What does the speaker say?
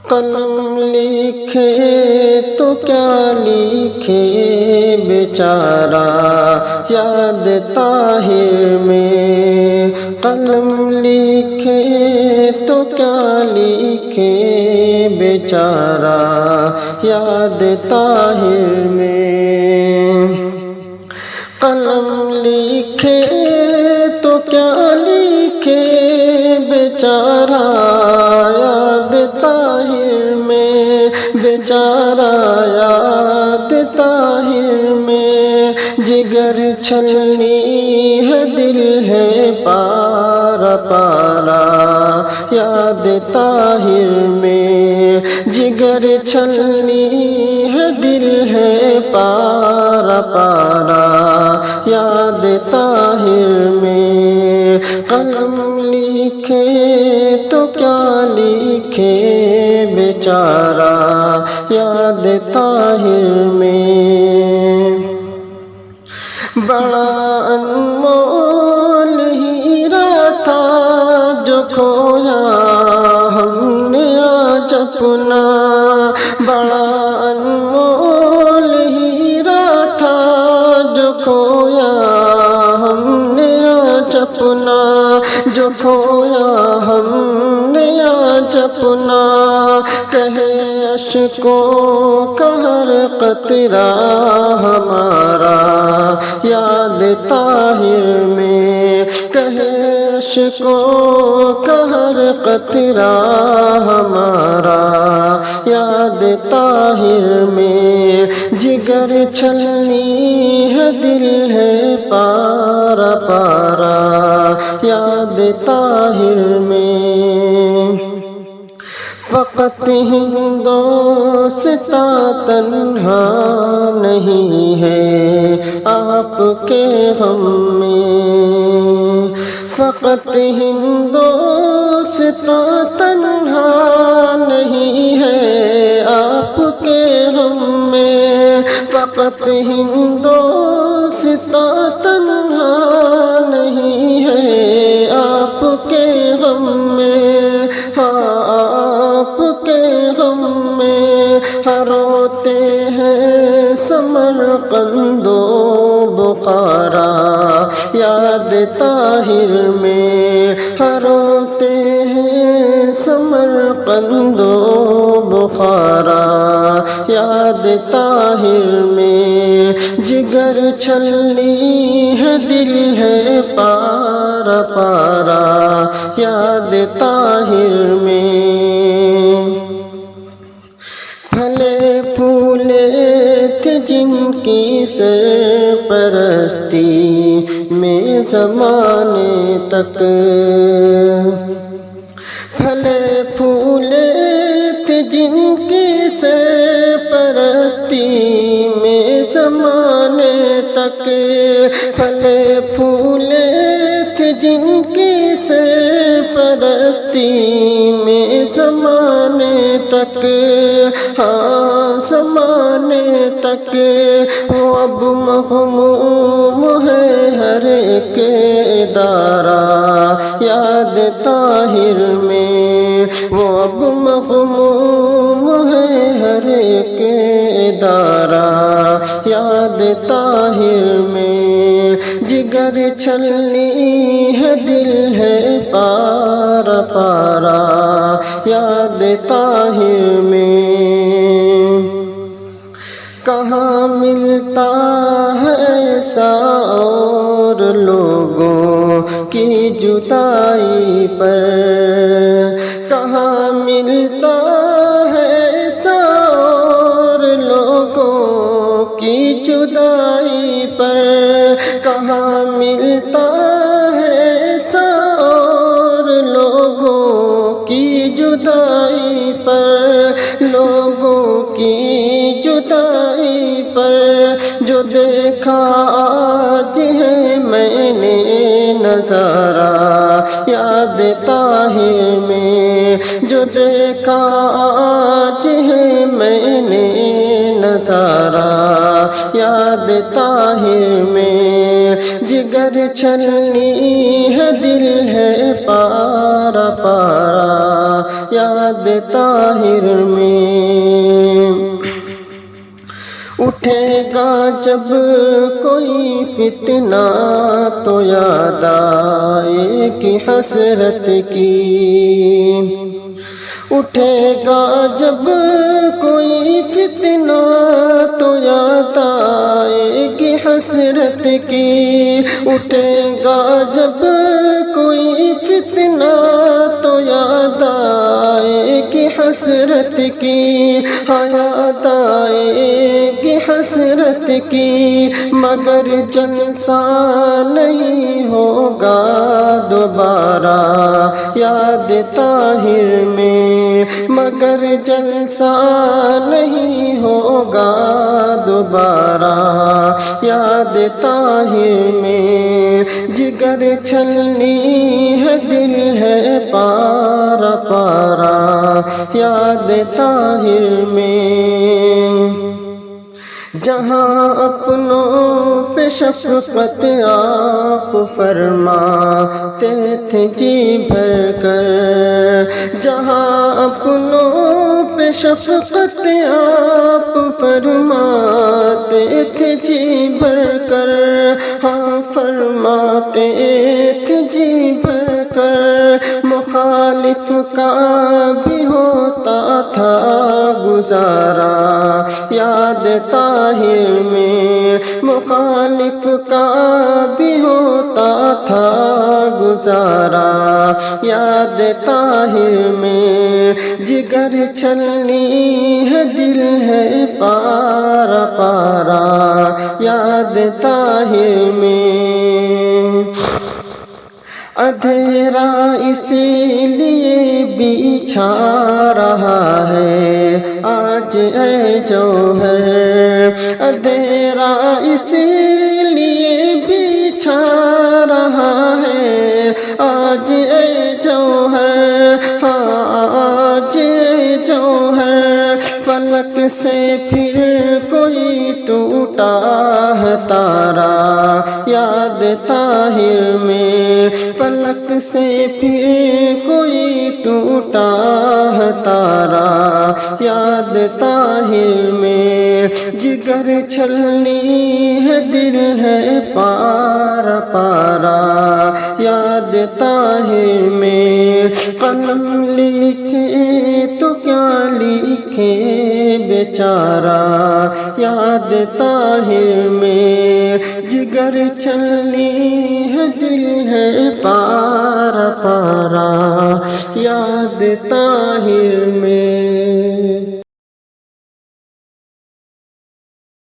قلم لکھے تو کیا لکھے بیچارہ یاد طاہر میں، قلم لکھے تو کیا لکھے بیچارہ یاد طاہر میں، قلم لکھے تو کیا لکھے بیچارہ یاد طاہر میں، بیچارہ یاد طاہر میں، جگر چھلنی ہے دل ہے پارا پارا یاد طاہر میں، جگر چھلنی ہے دل ہے پارا پارا یاد طاہر میں، قلم لکھے تو کیا لکھے بیچارہ یاد طاہر میں، بڑا انمول ہیرا تھا جو کھویا ہم نے آج اپنا، بڑا انمول ہیرا تھا جو کھویا ہم نے آج اپنا، جو کھویا ہم نے آج اپنا، کہے اشکوں کا ہر قطرہ ہمارا یاد طاہر میں، کہے اشکوں کا ہر قطرہ ہمارا یاد طاہر میں، جگر چھلنی ہے دل ہے پارا پارا یاد طاہر میں، فقط ہندوستاں تنہا نہیں ہے آپ کے غم میں، فقط ہندوستاں تنہا نہیں ہے آپ کے غم میں، فقط ہندوستاں تنہا نہیں ہے آپ کے غم میں، آپ کے غم میں، روتے ہیں سمرقند و بخارا یاد طاہر میں، روتے ہیں سمرقند و بخارا یاد طاہر میں، جگر چھلنی ہے دل ہے پارا پارا یاد طاہر میں، پھلے پھولے تھے جن کی سرپرستی میں زمانے تک، پھلے پھولے تھے جن کی سرپرستی میں زمانے تک، پھلے پھولے تھے جن کی سرپرستی میں زمانے تک، ہاں زمانے تک، وہ اب مغموم ہے ہر ایک ادارہ یاد طاہر میں، وہ اب مغموم ہے ہر ایک ادارہ یاد طاہر میں، جگر چھلنی ہے دل ہے پارا پارا یاد طاہر میں، کہاں ملتا ہے ایسا اور لوگوں کی جدائی پر، کہاں ملتا ہے ایسا اور لوگوں کی جدائی پر، کہاں ملتا ہے ایسا اور لوگوں کی جدائی پر، لوگوں کی جدائی پر، جو دیکھا آج ہے میں نے نظارہ یاد طاہر میں، جو دیکھا آج ہے میں نے نظارہ یاد طاہر میں، جگر چھلنی ہے دل ہے پارا پارا یاد طاہر میں اٹھے گا جب کوئی فتنہ تو یاد آئے کہ حسرت کی اٹھے گا جب کوئی فتنہ تو یاد آئے گی حسرت کی اٹھے گا جب کوئی فتنہ تو یاد آئے گی حسرت کی یاد آئے گی حسرت کی مگر جلسہ نہیں ہوگا دوبارہ یاد طاہر میں مگر جلسہ نہیں ہوگا دوبارہ یاد طاہر میں جگر چھلنی ہے دل ہے پارا پارا یاد طاہر میں جہاں اپنوں پہ شفقت آپ فرماتے تھے جی بھر کر جہاں اپنوں پہ شفقت آپ فرماتے تھے جی بھر کر ہاں فرماتے تھے جی بھر کر مخالف کا بھی ہوتا تھا گزارا یاد طاہر میں مخالف کا بھی ہوتا تھا گزارا یاد طاہر میں جگر چھلنی ہے دل ہے پارا پارا یاد طاہر میں اندھیرا اسی لیے بچھا رہا ہے آج اے جوہر اندھیرا اسی لیے بچھا رہا ہے آج اے جوہر آج اے جوہر فلک سے پھر کوئی ٹوٹا ہے تارا یاد طاہر میں فلک سے پھر کوئی ٹوٹا ہے تارا یاد طاہر میں جگر چھلنی ہے دل ہے پارا پارا یاد طاہر میں قلم لکھے تو کیا لکھے بیچارہ یاد طاہر میں جگر چھلنی ہے دل ہے پارا پارا یاد طاہر میں